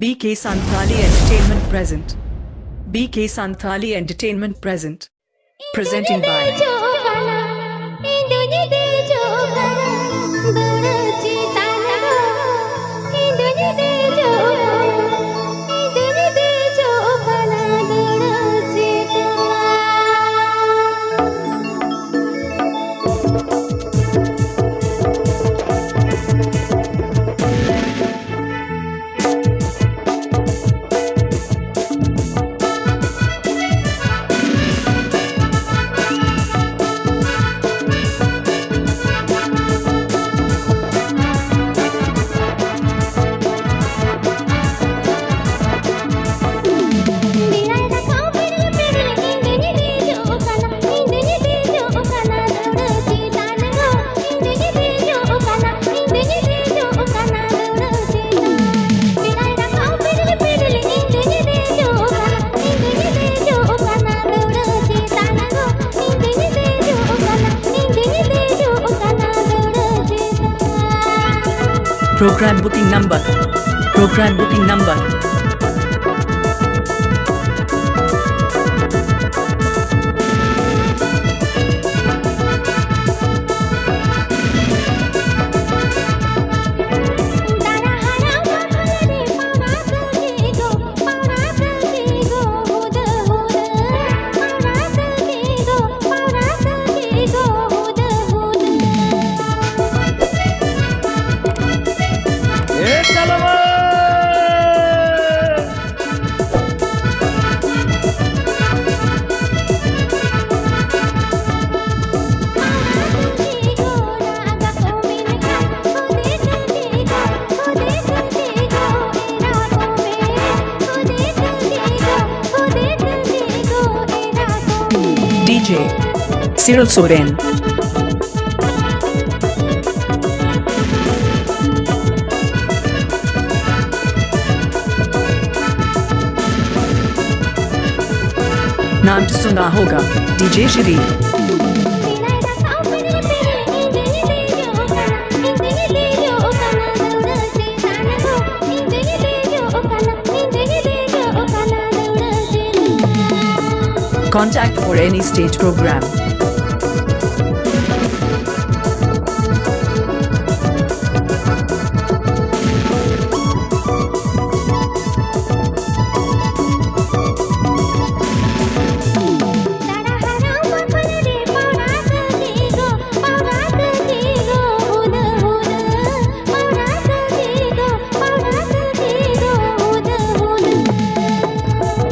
BK Santali Entertainment present. BK Santali Entertainment present. Presenting by Program booking number. Program booking number. DJ SIRIL SOREN. नाम तो सुना होगा DJ झिलीक। Contact for any stage program.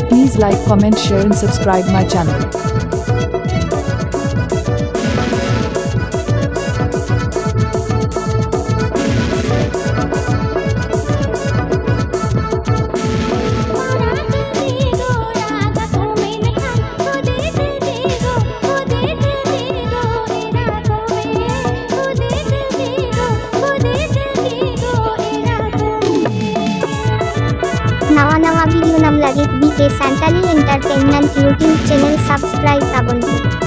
Please like, comment, share and subscribe my channel. नवा video नम लगे BK Santali Entertainment YouTube channel subscribe का बोलिए।